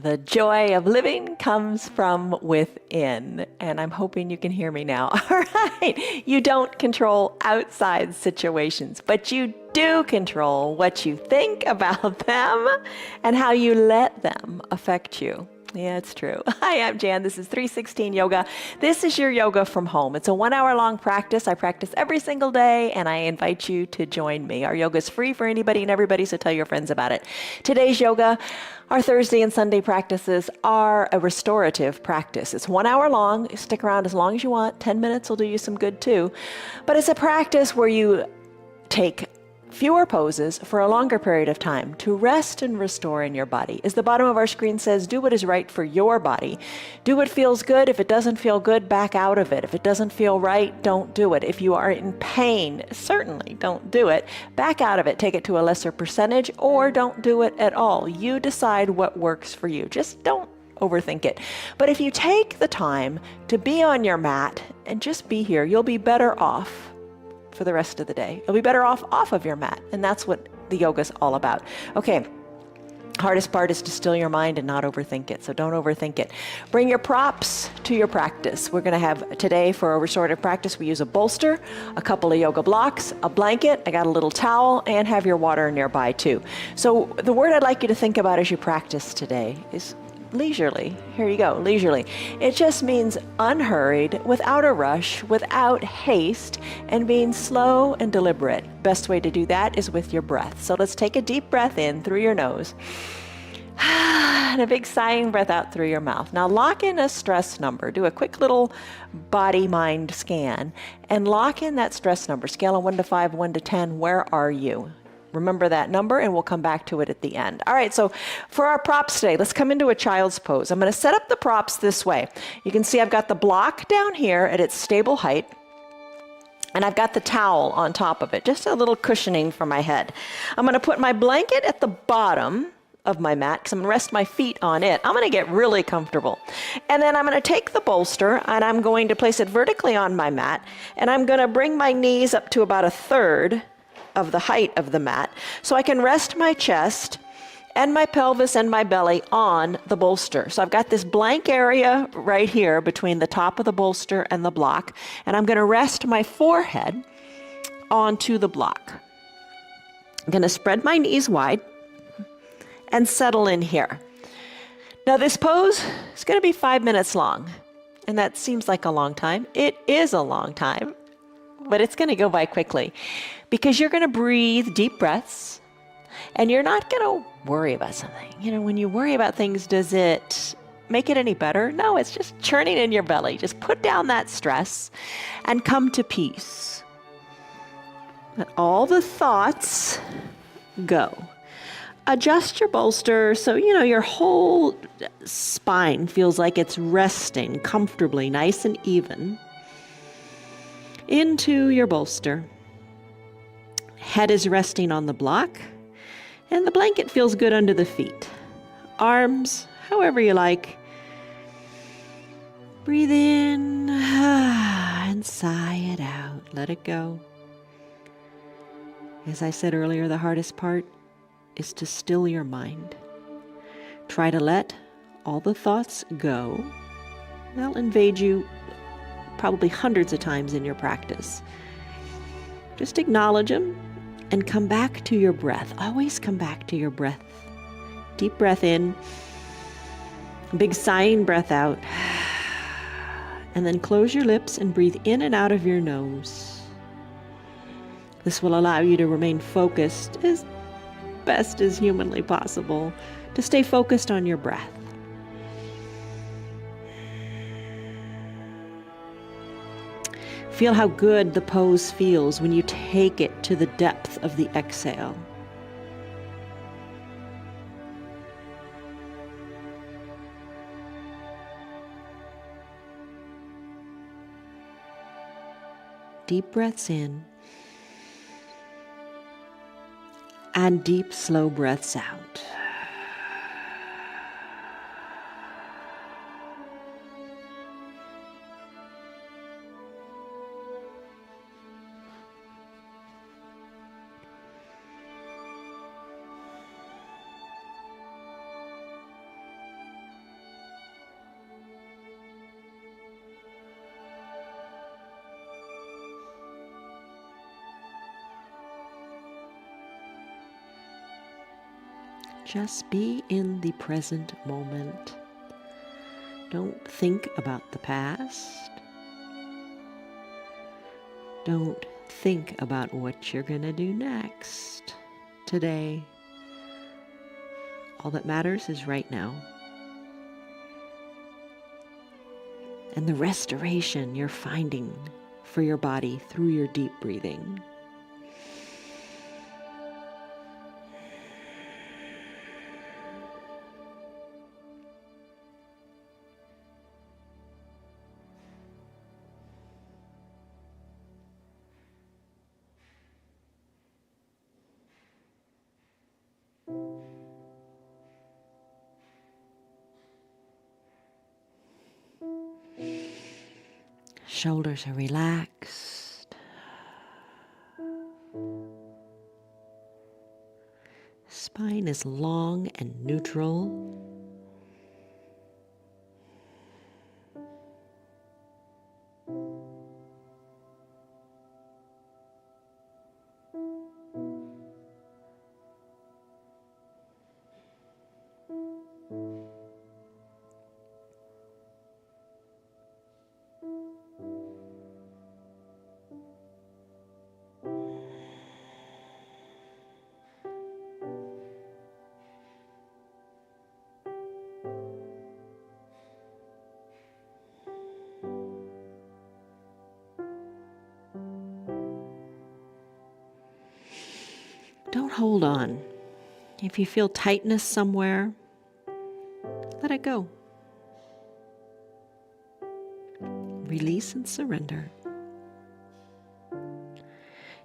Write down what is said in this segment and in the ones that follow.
The joy of living comes from within. And I'm hoping you can hear me now. All right. You don't control outside situations, but you do control what you think about them and how you let them affect you. Yeah, it's true. Hi, I'm Jan. This is 316 Yoga. This is your yoga from home. It's a 1 hour long practice. I practice every single day, and I invite you to join me. Our yoga is free for anybody and everybody, so tell your friends about it. Today's yoga, our Thursday and Sunday practices, are a restorative practice. It's 1 hour long. Stick around as long as you want. 10 minutes will do you some good too. But it's a practice where you take fewer poses for a longer period of time to rest and restore in your body. As the bottom of our screen says, do what is right for your body. Do what feels good. If it doesn't feel good, back out of it. If it doesn't feel right, don't do it. If you are in pain, certainly don't do it. Back out of it. Take it to a lesser percentage or don't do it at all. You decide what works for you. Just don't overthink it. But if you take the time to be on your mat and just be here, you'll be better off for the rest of the day. You'll be better off of your mat. And that's what the yoga's all about. Okay. Hardest part is to still your mind and not overthink it. So don't overthink it. Bring your props to your practice. We're going to have today for a restorative practice, we use a bolster, a couple of yoga blocks, a blanket, I got a little towel, and have your water nearby too. So the word I'd like you to think about as you practice today is leisurely. Here you go, leisurely. It just means unhurried, without a rush, without haste, and being slow and deliberate. Best way to do that is with your breath. So let's take a deep breath in through your nose and a big sighing breath out through your mouth. Now lock in a stress number. Do a quick little body-mind scan and lock in that stress number. Scale of 1 to 5, 1 to 10. Where are you? Remember that number and we'll come back to it at the end. All right, so for our props today, let's come into a child's pose. I'm going to set up the props this way. You can see I've got the block down here at its stable height, and I've got the towel on top of it, just a little cushioning for my head. I'm going to put my blanket at the bottom of my mat because I'm going to rest my feet on it. I'm going to get really comfortable. And then I'm going to take the bolster and I'm going to place it vertically on my mat, and I'm going to bring my knees up to about 1/3 of the height of the mat, so I can rest my chest and my pelvis and my belly on the bolster. So I've got this blank area right here between the top of the bolster and the block, and I'm going to rest my forehead onto the block. I'm going to spread my knees wide and settle in here. Now this pose is going to be 5 minutes long, and that seems like a long time. It is a long time, but it's going to go by quickly because you're going to breathe deep breaths and you're not going to worry about something. You know, when you worry about things, does it make it any better? No, it's just churning in your belly. Just put down that stress and come to peace. Let all the thoughts go. Adjust your bolster so, you know, your whole spine feels like it's resting comfortably, nice and even into your bolster. Head is resting on the block, and the blanket feels good under the feet. Arms, however you like. Breathe in and sigh it out. Let it go. As I said earlier, the hardest part is to still your mind. Try to let all the thoughts go. They'll invade you probably hundreds of times in your practice. Just acknowledge them and come back to your breath. Always come back to your breath. Deep breath in, big sighing breath out, and then close your lips and breathe in and out of your nose. This will allow you to remain focused as best as humanly possible, to stay focused on your breath. Feel how good the pose feels when you take it to the depth of the exhale. Deep breaths in and deep, slow breaths out. Just be in the present moment. Don't think about the past. Don't think about what you're going to do next. Today, all that matters is right now. And the restoration you're finding for your body through your deep breathing. Shoulders are relaxed. Spine is long and neutral. Don't hold on. If you feel tightness somewhere, let it go. Release and surrender.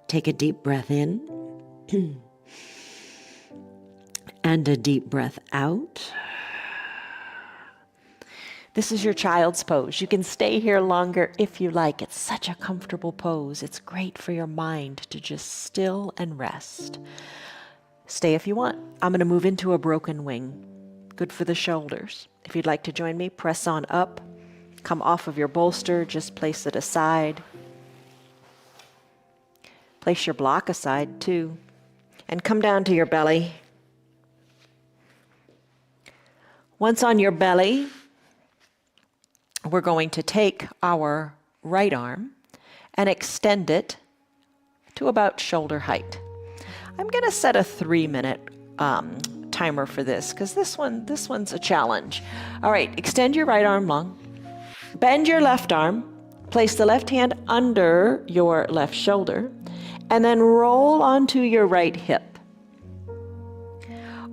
Take a deep breath in and a deep breath out. This is your child's pose. You can stay here longer if you like. It's such a comfortable pose. It's great for your mind to just still and rest. Stay if you want. I'm going to move into a broken wing. Good for the shoulders. If you'd like to join me, press on up. Come off of your bolster, just place it aside. Place your block aside too. And come down to your belly. Once on your belly, we're going to take our right arm and extend it to about shoulder height. I'm going to set a 3-minute timer for this because this one's a challenge. All right, extend your right arm long. Bend your left arm. Place the left hand under your left shoulder and then roll onto your right hip.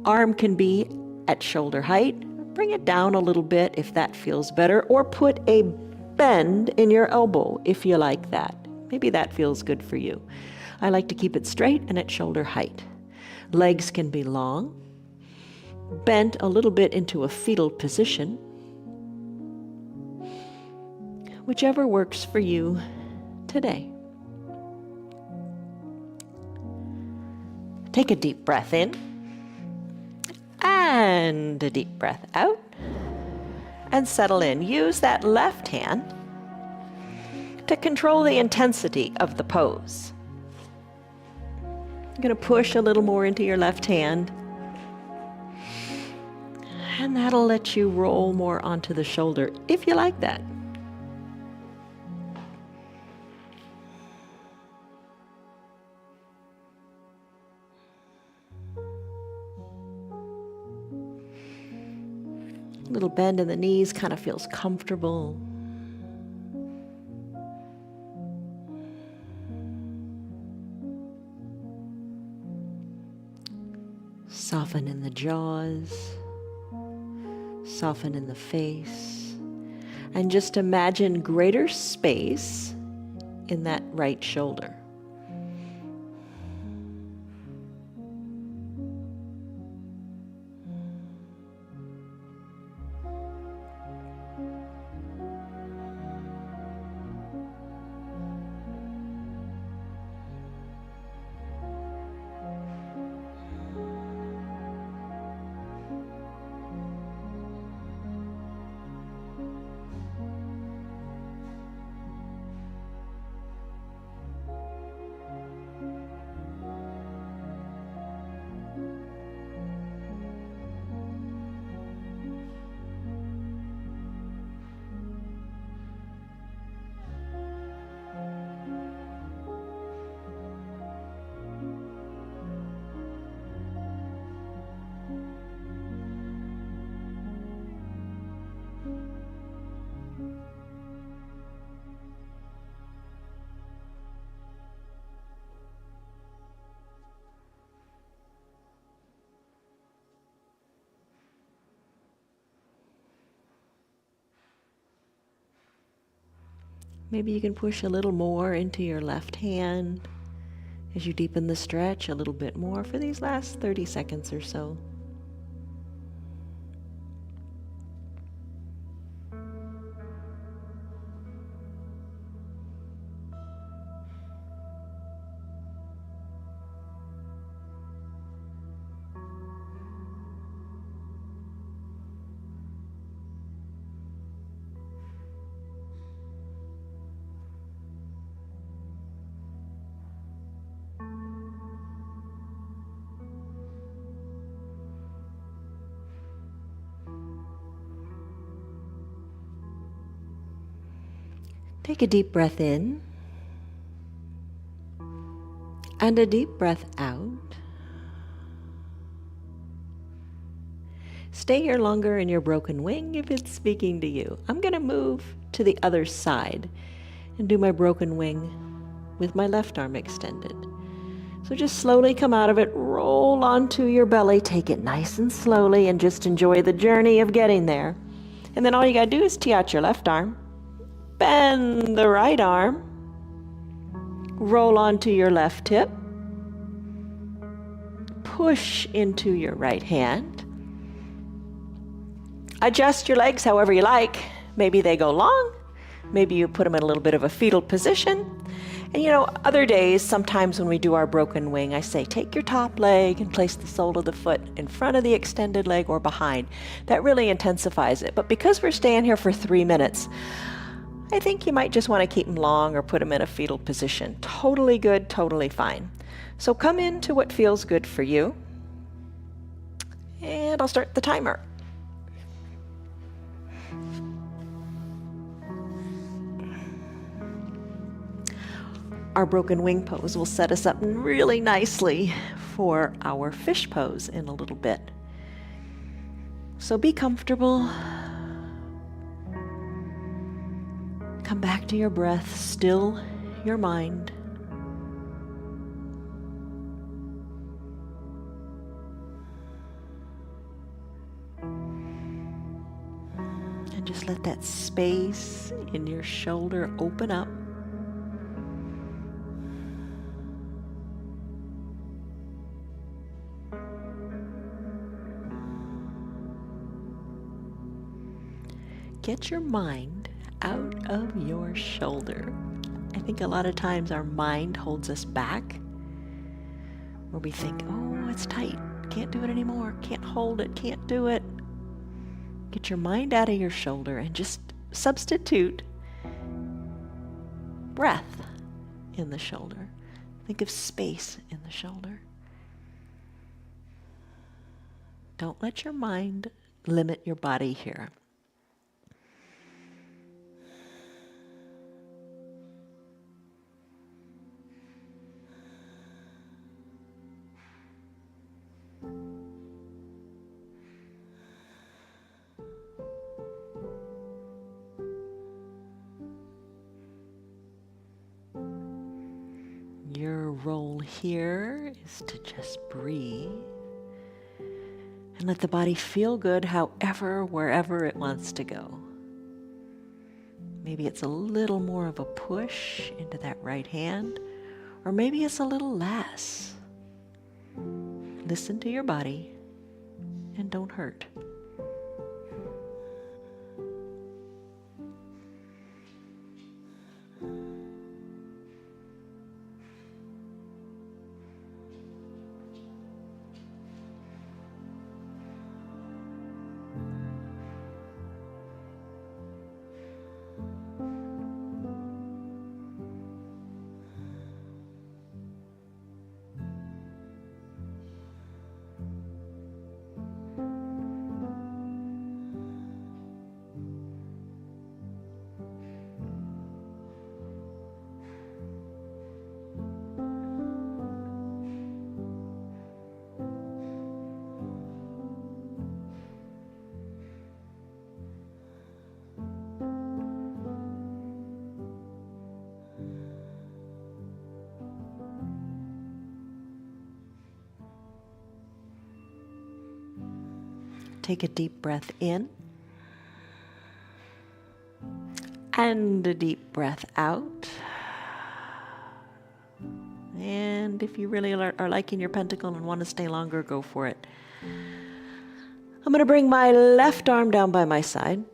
Arm can be at shoulder height. Bring it down a little bit if that feels better, or put a bend in your elbow if you like that. Maybe that feels good for you. I like to keep it straight and at shoulder height. Legs can be long, bent a little bit into a fetal position. Whichever works for you today. Take a deep breath in and a deep breath out and settle in. Use that left hand to control the intensity of the pose. You're going to push a little more into your left hand, and that'll let you roll more onto the shoulder if you like that. Little bend in the knees kind of feels comfortable. Soften in the jaws, soften in the face, and just imagine greater space in that right shoulder. Maybe you can push a little more into your left hand as you deepen the stretch a little bit more for these last 30 seconds or so. Take a deep breath in and a deep breath out. Stay here longer in your broken wing if it's speaking to you. I'm going to move to the other side and do my broken wing with my left arm extended. So just slowly come out of it, roll onto your belly, take it nice and slowly, and just enjoy the journey of getting there. And then all you got to do is tee out your left arm, bend the right arm, roll onto your left hip, push into your right hand. Adjust your legs however you like. Maybe they go long, maybe you put them in a little bit of a fetal position. And you know, other days, sometimes when we do our broken wing, I say, take your top leg and place the sole of the foot in front of the extended leg or behind. That really intensifies it. But because we're staying here for 3 minutes, I think you might just want to keep them long or put them in a fetal position. Totally good, totally fine. So come into what feels good for you. And I'll start the timer. Our broken wing pose will set us up really nicely for our fish pose in a little bit. So be comfortable. Come back to your breath, still your mind. And just let that space in your shoulder open up. Get your mind out of your shoulder. I think a lot of times our mind holds us back, where we think, oh, it's tight, can't do it anymore, can't hold it, can't do it. Get your mind out of your shoulder and just substitute breath in the shoulder. Think of space in the shoulder. Don't let your mind limit your body here. Your role here is to just breathe and let the body feel good however, wherever it wants to go. Maybe it's a little more of a push into that right hand, or maybe it's a little less. Listen to your body and don't hurt. Take a deep breath in And a deep breath out. And if you really are liking your pentacle and want to stay longer, go for it. I'm going to bring my left arm down by my side.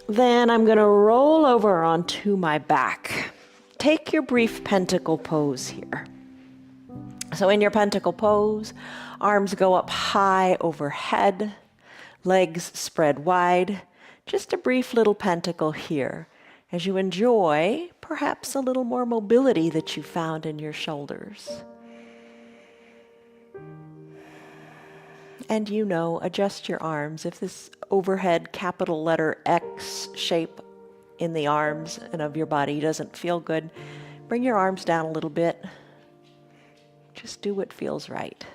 Then I'm going to roll over onto my back. Take your brief pentacle pose here. So in your pentacle pose, arms go up high overhead, legs spread wide. Just a brief little pentacle here as you enjoy perhaps a little more mobility that you found in your shoulders. And adjust your arms. If this overhead capital letter X shape in the arms and of your body doesn't feel good, bring your arms down a little bit. Just do what feels right.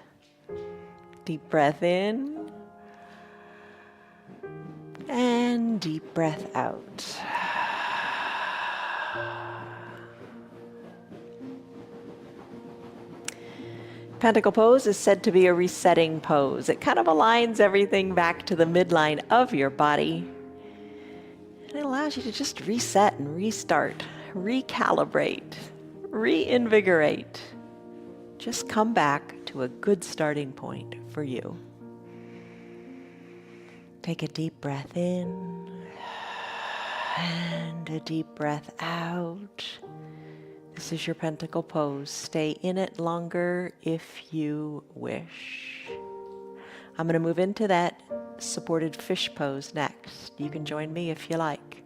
Deep breath in. And deep breath out. Pentacle pose is said to be a resetting pose. It kind of aligns everything back to the midline of your body. And it allows you to just reset and restart, recalibrate, reinvigorate. Just come back to a good starting point for you. Take a deep breath in and a deep breath out. This is your pentacle pose. Stay in it longer if you wish. I'm going to move into that supported fish pose next. You can join me if you like.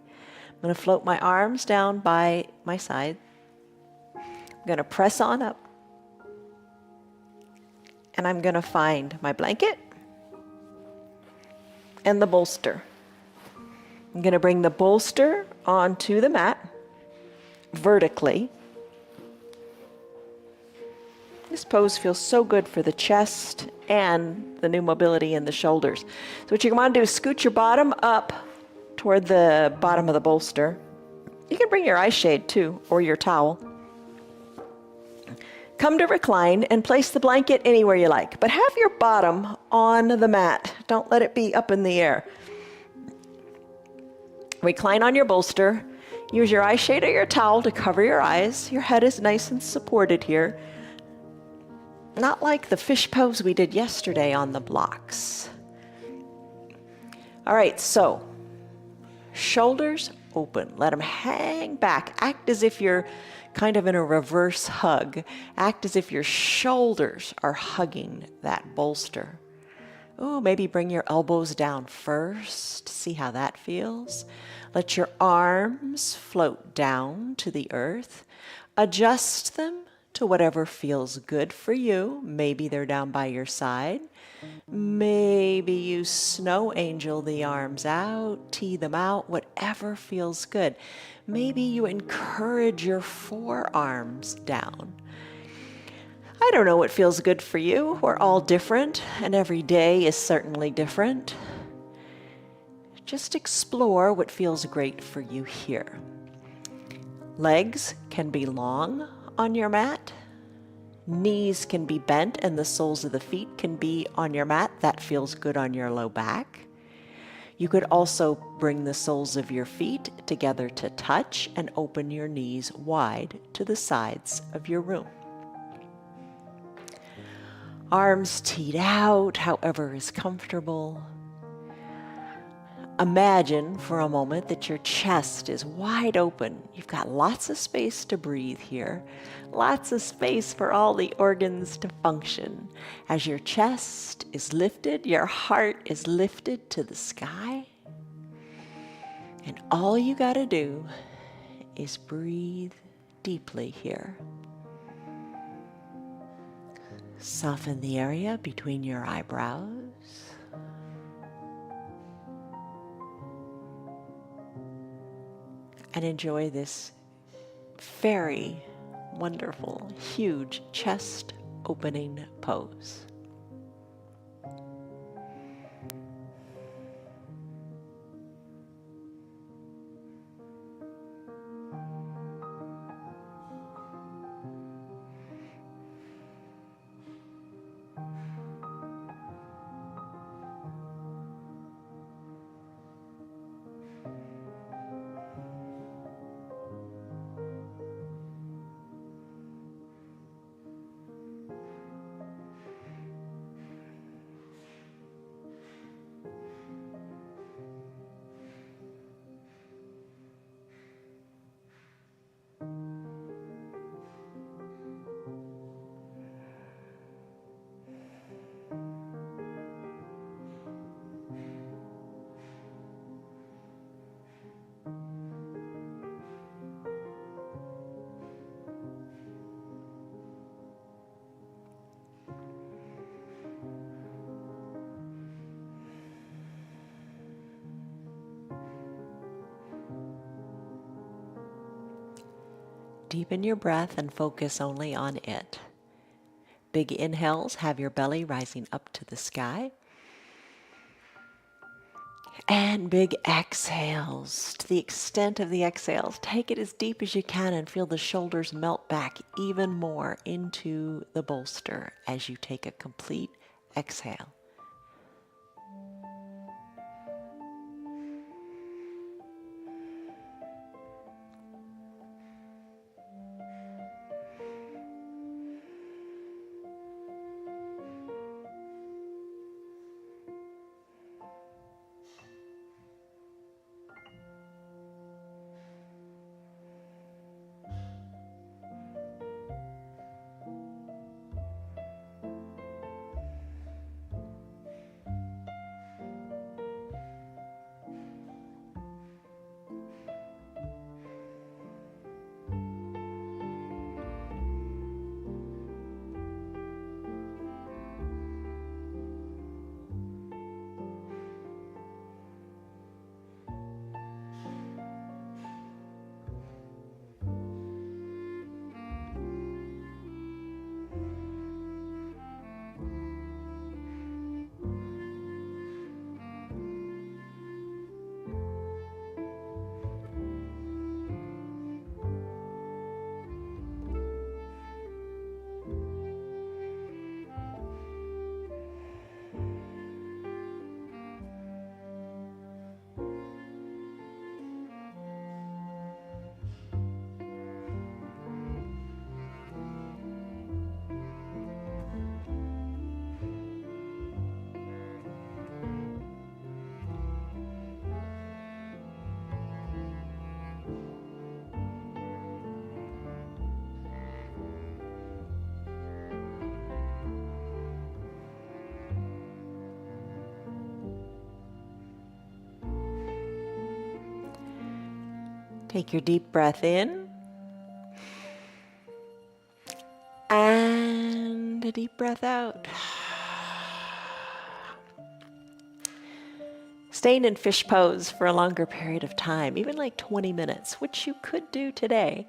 I'm going to float my arms down by my side. I'm going to press on up. And I'm going to find my blanket and the bolster. I'm going to bring the bolster onto the mat vertically. This pose feels so good for the chest and the new mobility in the shoulders. So what you want to do is scoot your bottom up toward the bottom of the bolster. You can bring your eye shade too, or your towel. Come to recline and place the blanket anywhere you like, but have your bottom on the mat. Don't let it be up in the air. Recline on your bolster. Use your eye shade or your towel to cover your eyes. Your head is nice and supported here. Not like the fish pose we did yesterday on the blocks. All right, so shoulders open. Let them hang back. Act as if you're kind of in a reverse hug. Act as if your shoulders are hugging that bolster. Oh, maybe bring your elbows down first. See how that feels. Let your arms float down to the earth. Adjust them to whatever feels good for you. Maybe they're down by your side. Maybe you snow angel the arms out, tee them out, whatever feels good. Maybe you encourage your forearms down. I don't know what feels good for you. We're all different, and every day is certainly different. Just explore what feels great for you here. Legs can be long on your mat. Knees can be bent and the soles of the feet can be on your mat. That feels good on your low back. You could also bring the soles of your feet together to touch and open your knees wide to the sides of your room. Arms teed out, however is comfortable. Imagine for a moment that your chest is wide open. You've got lots of space to breathe here, lots of space for all the organs to function. As your chest is lifted, your heart is lifted to the sky. And all you got to do is breathe deeply here. Soften the area between your eyebrows. And enjoy this very wonderful, huge chest opening pose. Deepen your breath and focus only on it. Big inhales, have your belly rising up to the sky. And big exhales. To the extent of the exhales, take it as deep as you can and feel the shoulders melt back even more into the bolster as you take a complete exhale. Take your deep breath in and a deep breath out. Staying in fish pose for a longer period of time, even like 20 minutes, which you could do today,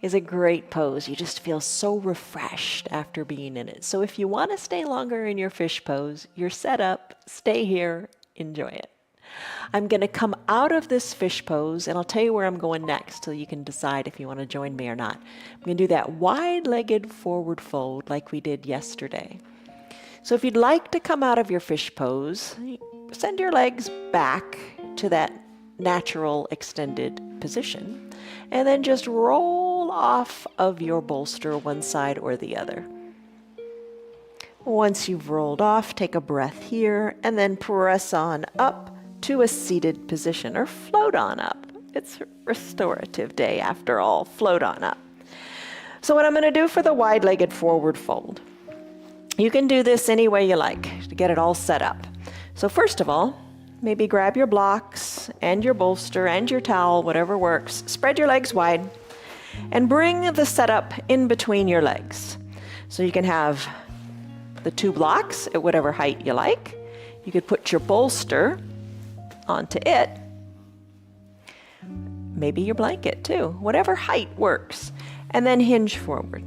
is a great pose. You just feel so refreshed after being in it. So if you want to stay longer in your fish pose, you're set up, stay here, enjoy it. I'm going to come out of this fish pose, and I'll tell you where I'm going next so you can decide if you want to join me or not. I'm going to do that wide-legged forward fold like we did yesterday. So if you'd like to come out of your fish pose, send your legs back to that natural extended position, and then just roll off of your bolster one side or the other. Once you've rolled off, take a breath here, and then press on up to a seated position, or float on up. It's a restorative day after all. Float on up. So what I'm going to do for the wide-legged forward fold, you can do this any way you like to get it all set up. So first of all, maybe grab your blocks and your bolster and your towel, whatever works. Spread your legs wide and bring the setup in between your legs. So you can have the two blocks at whatever height you like. You could put your bolster onto it. Maybe your blanket too, whatever height works. And then hinge forward.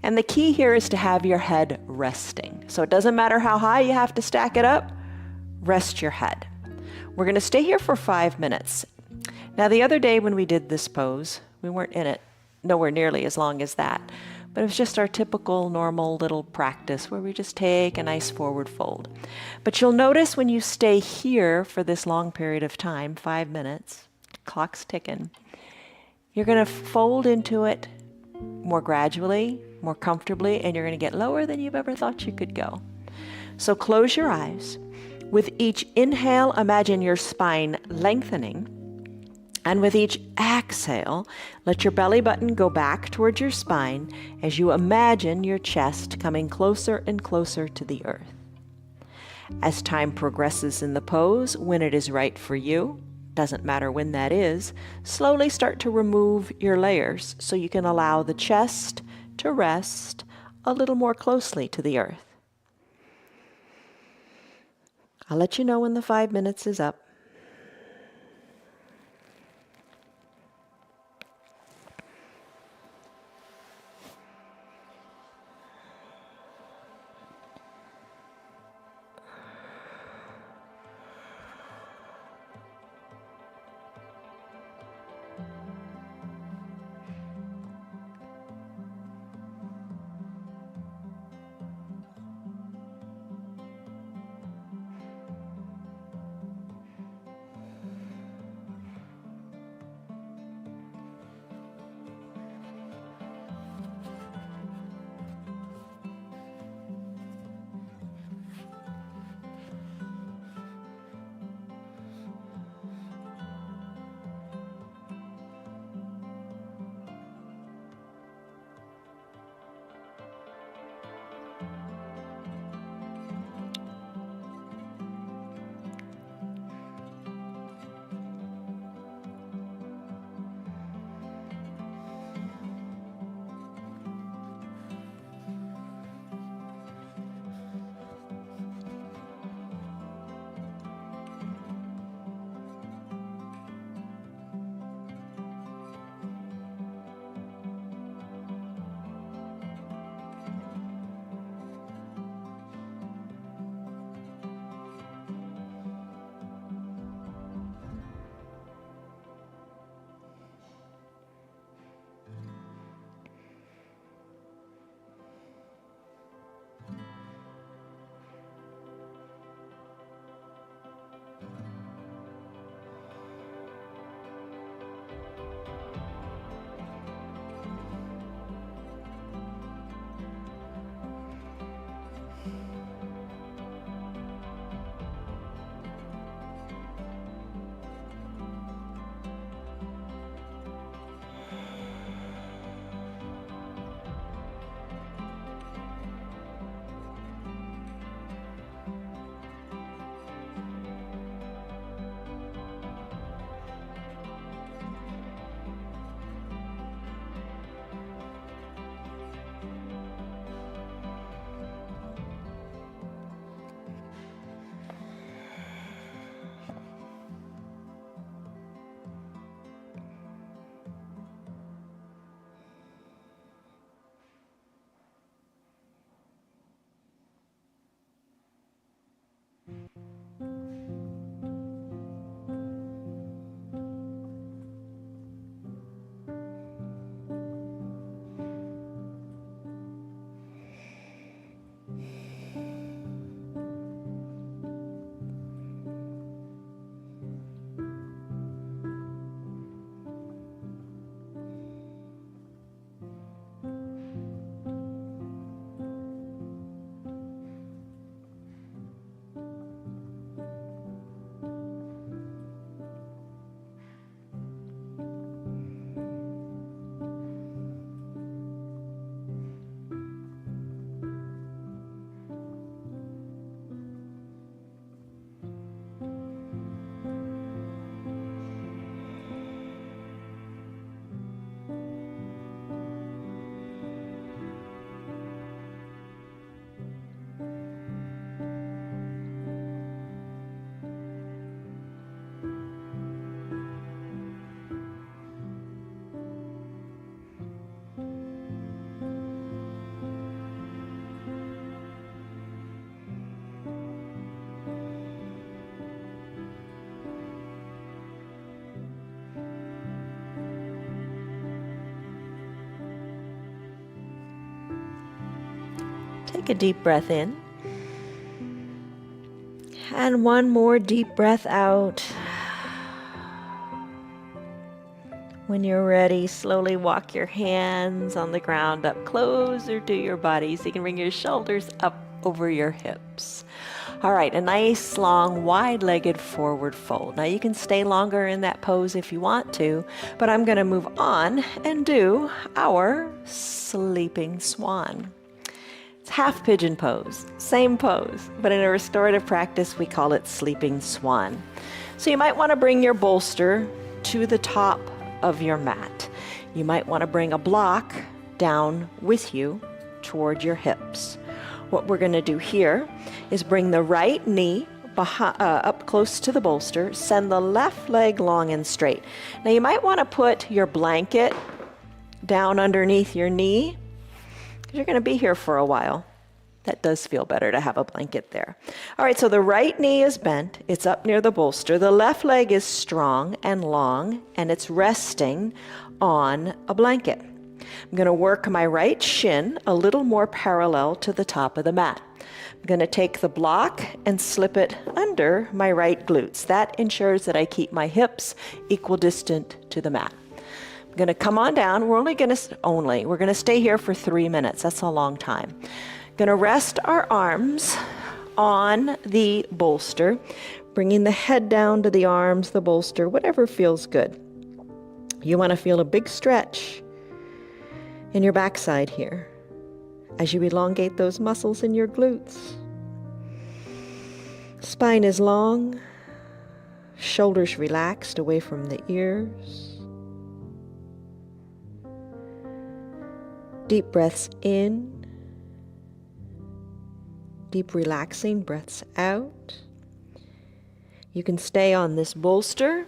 And the key here is to have your head resting. So it doesn't matter how high you have to stack it up, rest your head. We're going to stay here for 5 minutes. Now the other day when we did this pose, we weren't in it nowhere nearly as long as that. But it was just our typical normal little practice where we just take a nice forward fold. But you'll notice when you stay here for this long period of time, 5 minutes, clock's ticking, you're going to fold into it more gradually, more comfortably, and you're going to get lower than you've ever thought you could go. So close your eyes. With each inhale, imagine your spine lengthening. And with each exhale, let your belly button go back towards your spine as you imagine your chest coming closer and closer to the earth. As time progresses in the pose, when it is right for you, doesn't matter when that is, slowly start to remove your layers so you can allow the chest to rest a little more closely to the earth. I'll let you know when the 5 minutes is up. Take a deep breath in. And one more deep breath out. When you're ready, slowly walk your hands on the ground up closer to your body so you can bring your shoulders up over your hips. All right, a nice, long, wide-legged forward fold. Now you can stay longer in that pose if you want to, but I'm going to move on and do our sleeping swan. It's half pigeon pose, same pose, but in a restorative practice, we call it sleeping swan. So you might want to bring your bolster to the top of your mat. You might want to bring a block down with you toward your hips. What we're going to do here is bring the right knee up close to the bolster, send the left leg long and straight. Now you might want to put your blanket down underneath your knee, you're going to be here for a while. That does feel better to have a blanket there. All right, so the right knee is bent. It's up near the bolster. The left leg is strong and long, and it's resting on a blanket. I'm going to work my right shin a little more parallel to the top of the mat. I'm going to take the block and slip it under my right glutes. That ensures that I keep my hips equidistant to the mat. I'm going to come on down. We're going to stay here for 3 minutes. That's a long time. Going to rest our arms on the bolster, bringing the head down to the arms, the bolster, whatever feels good. You want to feel a big stretch in your backside here as you elongate those muscles in your glutes. Spine is long, shoulders relaxed away from the ears. Deep breaths in, deep relaxing breaths out. You can stay on this bolster,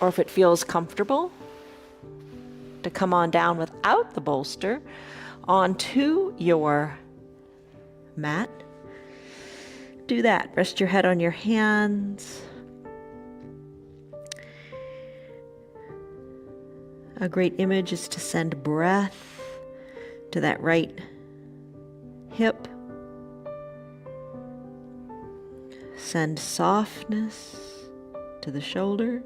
or if it feels comfortable, to come on down without the bolster onto your mat. Do that. Rest your head on your hands. A great image is to send breath to that right hip. Send softness to the shoulders.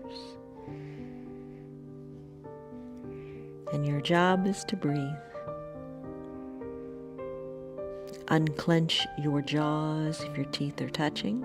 And your job is to breathe. Unclench your jaws if your teeth are touching.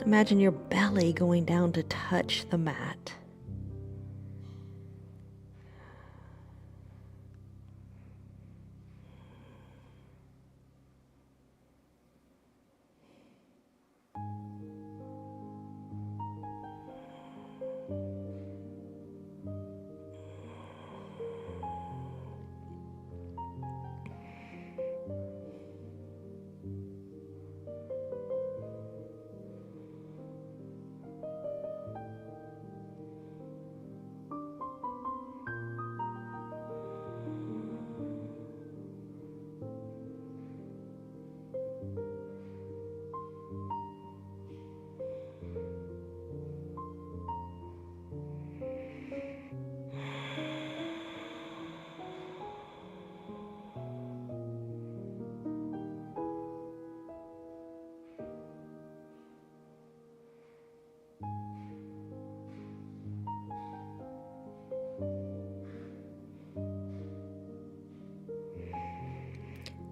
Imagine your belly going down to touch the mat.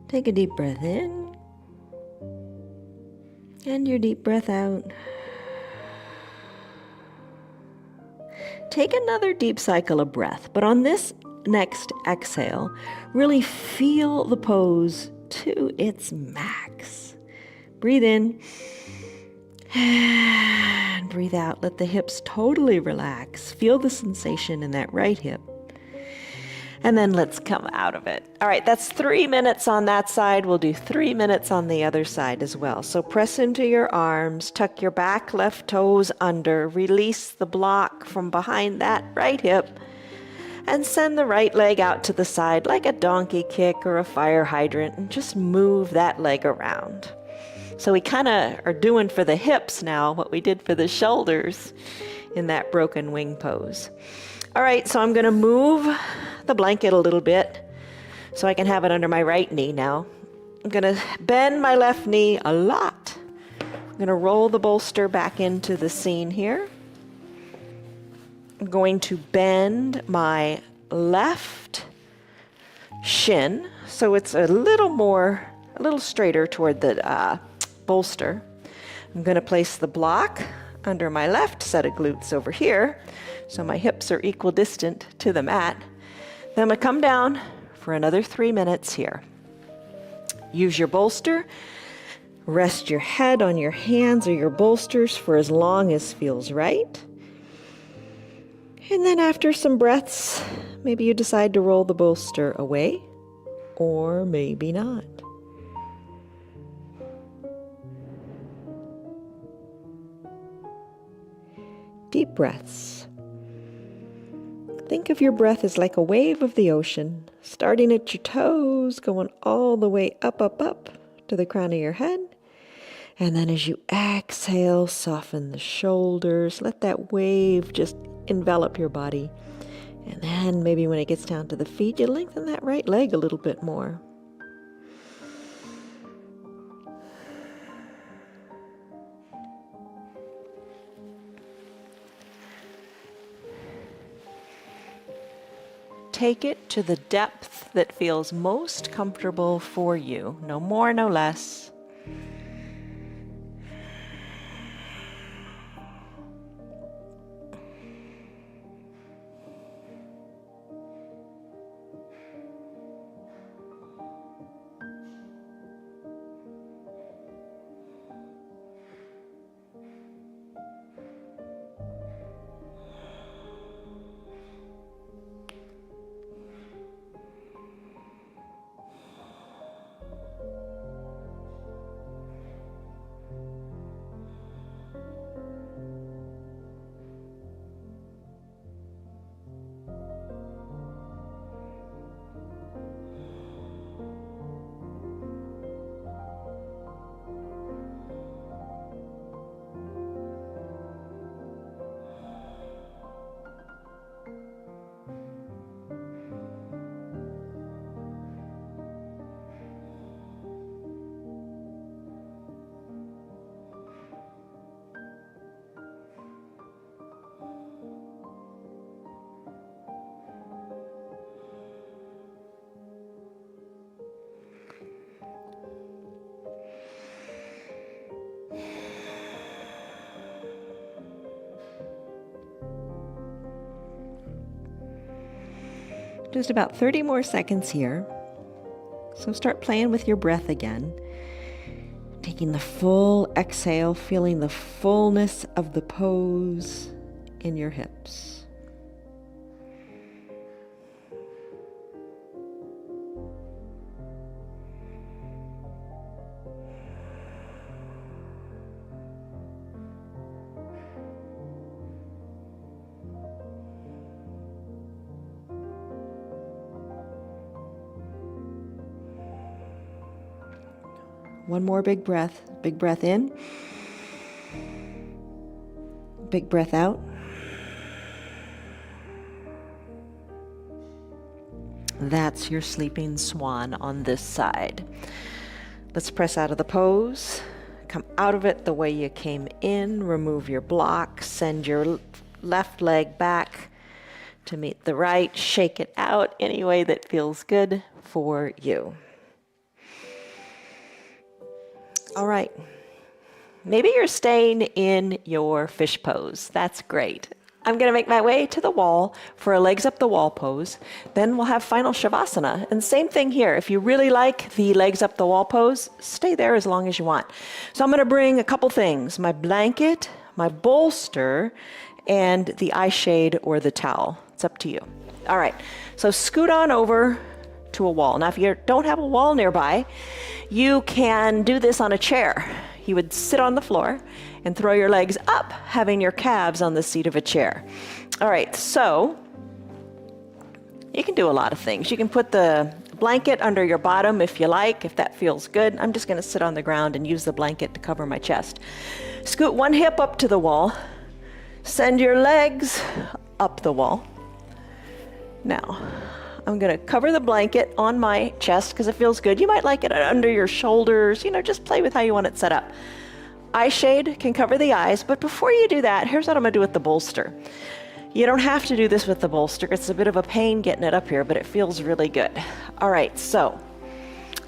Take a deep breath in and your deep breath out. Take another deep cycle of breath, but on this next exhale, really feel the pose to its max. Breathe in and breathe out. Let the hips totally relax. Feel the sensation in that right hip. And then let's come out of it. All right, that's 3 minutes on that side. We'll do 3 minutes on the other side as well. So press into your arms, tuck your back left toes under, release the block from behind that right hip, and send the right leg out to the side like a donkey kick or a fire hydrant, and just move that leg around. So we kind of are doing for the hips now what we did for the shoulders in that broken wing pose. All right, so I'm going to move the blanket a little bit so I can have it under my right knee now. I'm going to bend my left knee a lot. I'm going to roll the bolster back into the scene here. I'm going to bend my left shin so it's a little straighter toward the bolster. I'm going to place the block under my left set of glutes over here so my hips are equidistant to the mat. Then I'm going to come down for another 3 minutes here. Use your bolster. Rest your head on your hands or your bolsters for as long as feels right. And then after some breaths, maybe you decide to roll the bolster away, or maybe not. Deep breaths. Think of your breath as like a wave of the ocean, starting at your toes, going all the way up, up, up to the crown of your head. And then as you exhale, soften the shoulders. Let that wave just envelop your body. And then maybe when it gets down to the feet, you lengthen that right leg a little bit more. Take it to the depth that feels most comfortable for you. No more, no less. Just about 30 more seconds here. So start playing with your breath again. Taking the full exhale, feeling the fullness of the pose in your hips. One more big breath. Big breath in. Big breath out. That's your sleeping swan on this side. Let's press out of the pose. Come out of it the way you came in. Remove your block. Send your left leg back to meet the right. Shake it out any way that feels good for you. All right. Maybe you're staying in your fish pose. That's great. I'm going to make my way to the wall for a legs up the wall pose. Then we'll have final Shavasana. And same thing here. If you really like the legs up the wall pose, stay there as long as you want. So I'm going to bring a couple things, my blanket, my bolster, and the eye shade or the towel. It's It's up to you. All right, so scoot on over to a wall. Now, if you don't have a wall nearby, you can do this on a chair. You would sit on the floor and throw your legs up, having your calves on the seat of a chair. All right, so you can do a lot of things. You can put the blanket under your bottom if you like, if that feels good. I'm just going to sit on the ground and use the blanket to cover my chest. Scoot one hip up to the wall. Send your legs up the wall. Now, I'm going to cover the blanket on my chest because it feels good. You might like it under your shoulders. You know, just play with how you want it set up. Eye shade can cover the eyes, but before you do that, here's what I'm going to do with the bolster. You don't have to do this with the bolster. It's a bit of a pain getting it up here, but it feels really good. All right, so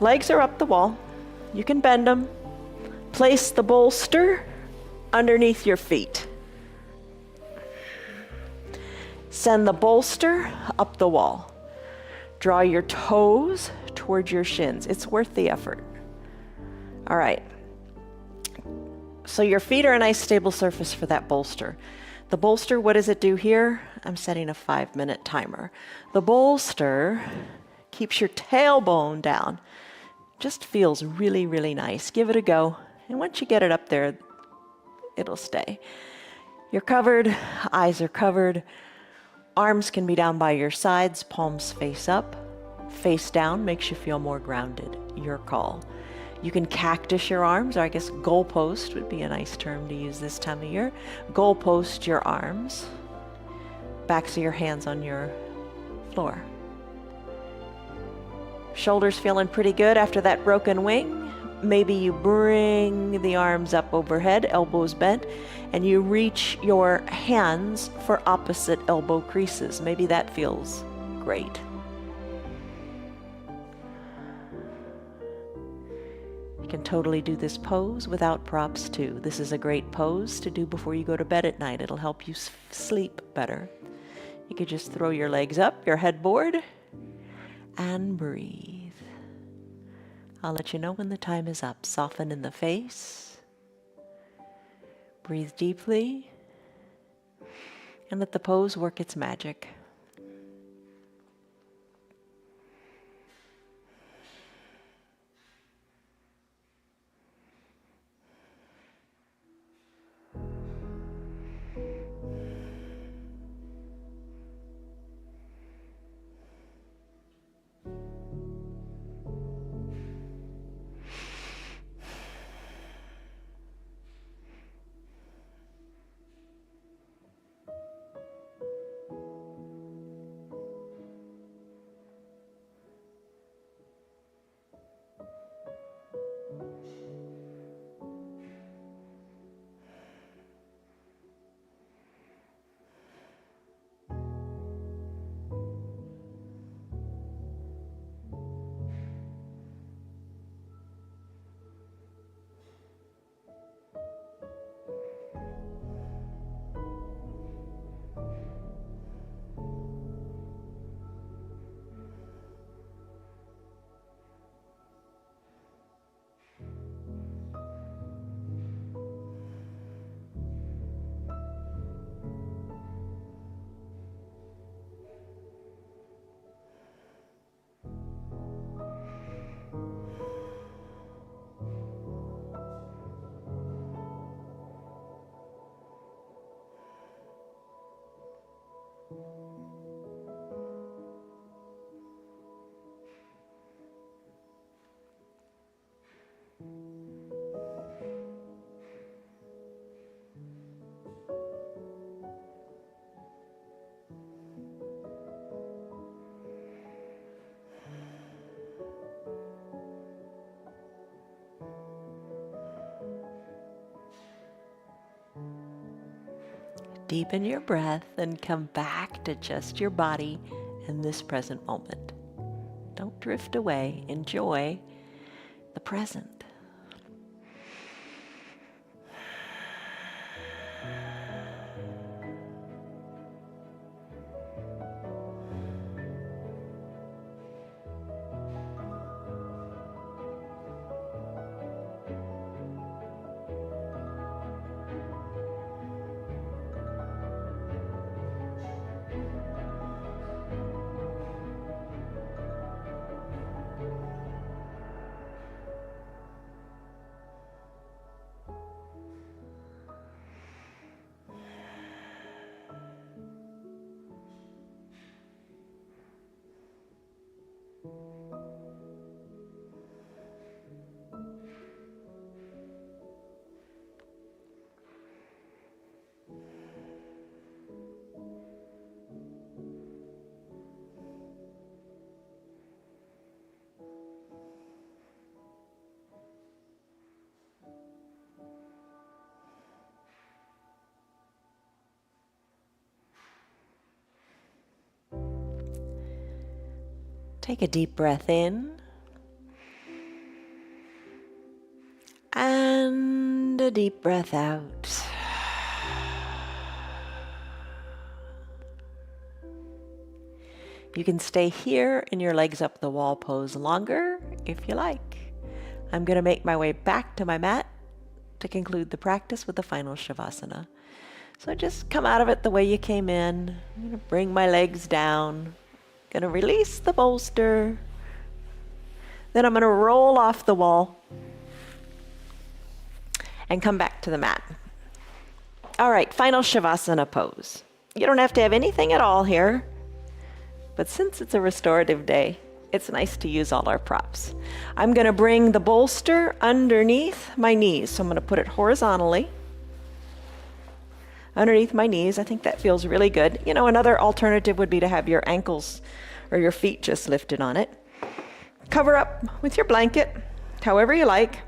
legs are up the wall. You can bend them. Place the bolster underneath your feet. Send the bolster up the wall. Draw your toes towards your shins. It's worth the effort. All right. So your feet are a nice stable surface for that bolster. The bolster, what does it do here? I'm setting a 5-minute timer. The bolster keeps your tailbone down. Just feels really, really nice. Give it a go. And once you get it up there, it'll stay. You're covered, eyes are covered. Arms can be down by your sides, palms face up. Face down makes you feel more grounded. Your call. You can cactus your arms, or I guess goalpost would be a nice term to use this time of year. Goalpost your arms. Backs of your hands on your floor. Shoulders feeling pretty good after that broken wing. Maybe you bring the arms up overhead, elbows bent, and you reach your hands for opposite elbow creases. Maybe that feels great. You can totally do this pose without props too. This is a great pose to do before you go to bed at night. It'll help you sleep better. You could just throw your legs up, your headboard, and breathe. I'll let you know when the time is up. Soften in the face. Breathe deeply. And let the pose work its magic. Deepen your breath and come back to just your body in this present moment. Don't drift away. Enjoy the present. Take a deep breath in. And a deep breath out. You can stay here in your legs up the wall pose longer if you like. I'm going to make my way back to my mat to conclude the practice with the final Shavasana. So just come out of it the way you came in. I'm going to bring my legs down. Going to release the bolster. Then I'm going to roll off the wall and come back to the mat. All right, final Shavasana pose. You don't have to have anything at all here, but since it's a restorative day, it's nice to use all our props. I'm going to bring the bolster underneath my knees. So I'm going to put it horizontally underneath my knees. I think that feels really good. You know, another alternative would be to have your ankles or your feet just lifted on it. Cover up with your blanket, however you like.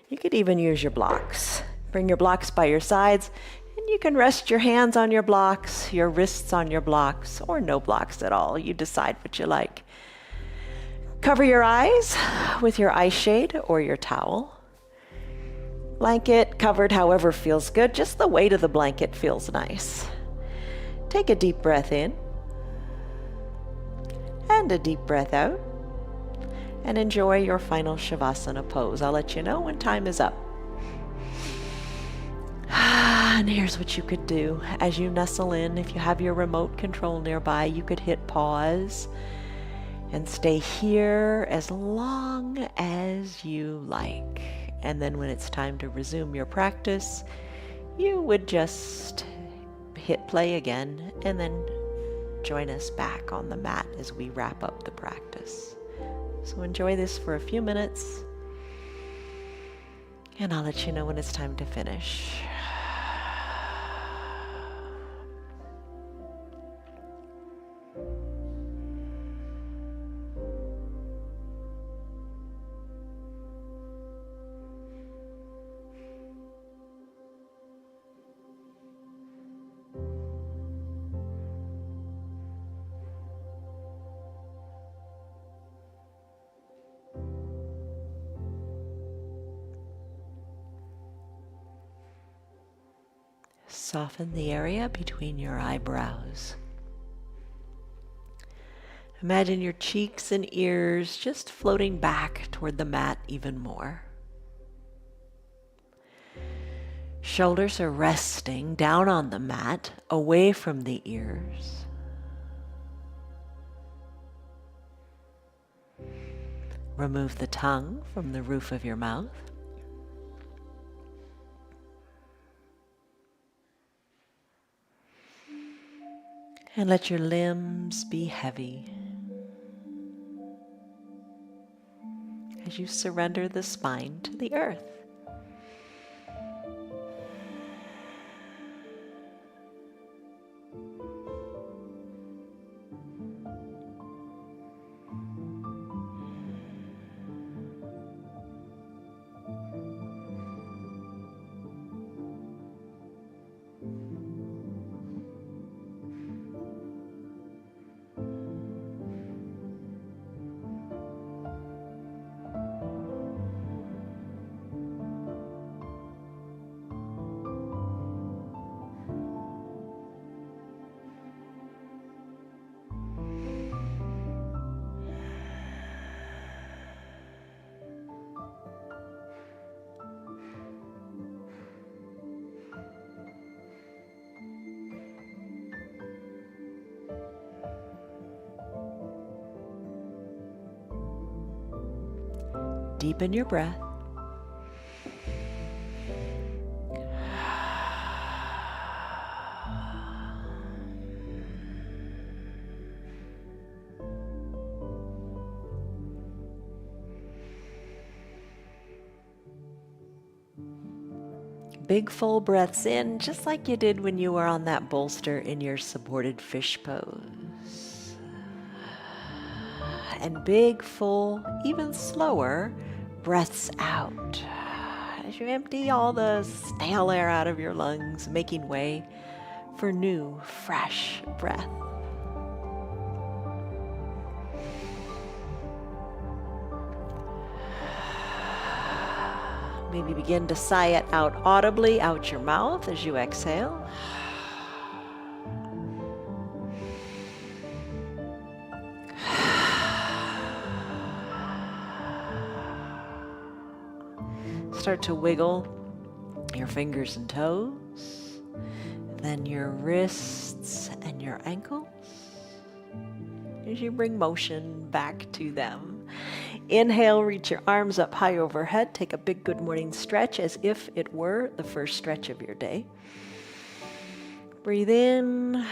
You could even use your blocks. Bring your blocks by your sides, and you can rest your hands on your blocks, your wrists on your blocks, or no blocks at all. You decide what you like. Cover your eyes with your eye shade or your towel. Blanket covered however feels good. Just the weight of the blanket feels nice. Take a deep breath in and a deep breath out. And enjoy your final Shavasana pose. I'll let you know when time is up. And here's what you could do as you nestle in. If you have your remote control nearby, you could hit pause and stay here as long as you like. And then when it's time to resume your practice, you would just hit play again and then join us back on the mat as we wrap up the practice. So enjoy this for a few minutes, and I'll let you know when it's time to finish. Soften the area between your eyebrows. Imagine your cheeks and ears just floating back toward the mat even more. Shoulders are resting down on the mat, away from the ears. Remove the tongue from the roof of your mouth. And let your limbs be heavy as you surrender the spine to the earth. Deepen your breath. Big full breaths in, just like you did when you were on that bolster in your supported fish pose. And big, full, even slower breaths out as you empty all the stale air out of your lungs, making way for new, fresh breath. Maybe begin to sigh it out audibly out your mouth as you exhale. Start to wiggle your fingers and toes, then your wrists and your ankles as you bring motion back to them. Inhale, reach your arms up high overhead. Take a big good morning stretch as if it were the first stretch of your day. Breathe in,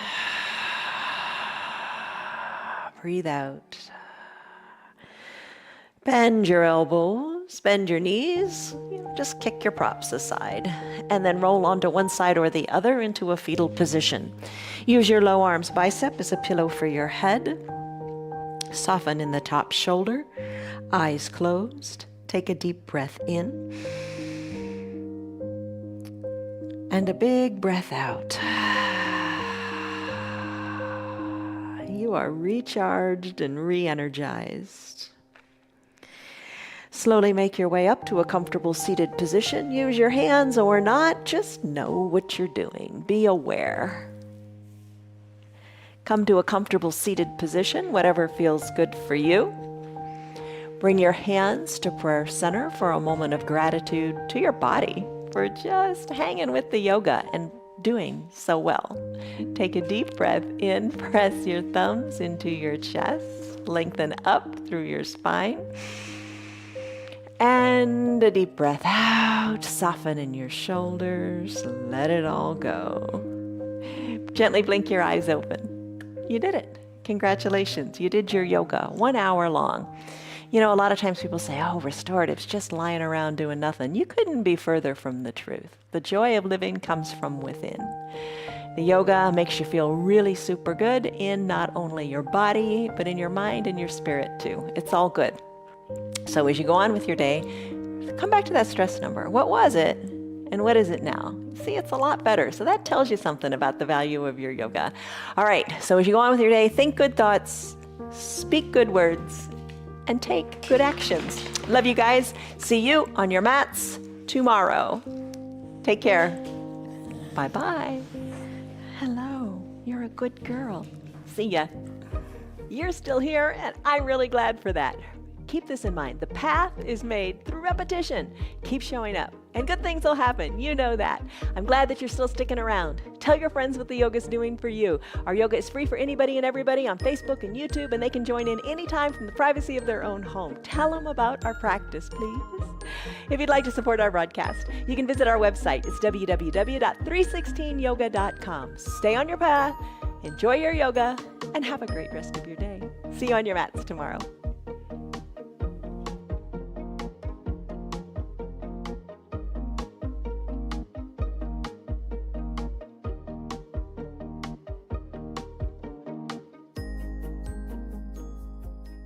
breathe out. Bend your elbows, bend your knees, just kick your props aside, and then roll onto one side or the other into a fetal position. Use your low arms bicep as a pillow for your head. Soften in the top shoulder, eyes closed. Take a deep breath in, and a big breath out. You are recharged and re-energized. Slowly make your way up to a comfortable seated position. Use your hands or not, just know what you're doing. Be aware. Come to a comfortable seated position, whatever feels good for you. Bring your hands to prayer center for a moment of gratitude to your body for just hanging with the yoga and doing so well. Take a deep breath in, press your thumbs into your chest, lengthen up through your spine. And a deep breath out, soften in your shoulders, let it all go. Gently blink your eyes open. You did it. Congratulations. You did your yoga 1 hour long. You know, a lot of times people say, oh, restorative's just lying around doing nothing. You couldn't be further from the truth. The joy of living comes from within. The yoga makes you feel really super good in not only your body, but in your mind and your spirit too. It's all good. So as you go on with your day, come back to that stress number. What was it? And what is it now? See, it's a lot better. So that tells you something about the value of your yoga. All right, so as you go on with your day, think good thoughts, speak good words, and take good actions. Love you guys. See you on your mats tomorrow. Take care. Bye-bye. Hello, you're a good girl. See ya. You're still here, and I'm really glad for that. Keep this in mind. The path is made through repetition. Keep showing up, and good things will happen. You know that. I'm glad that you're still sticking around. Tell your friends what the yoga's doing for you. Our yoga is free for anybody and everybody on Facebook and YouTube, and they can join in anytime from the privacy of their own home. Tell them about our practice, please. If you'd like to support our broadcast, you can visit our website. It's www.316yoga.com. Stay on your path, enjoy your yoga, and have a great rest of your day. See you on your mats tomorrow.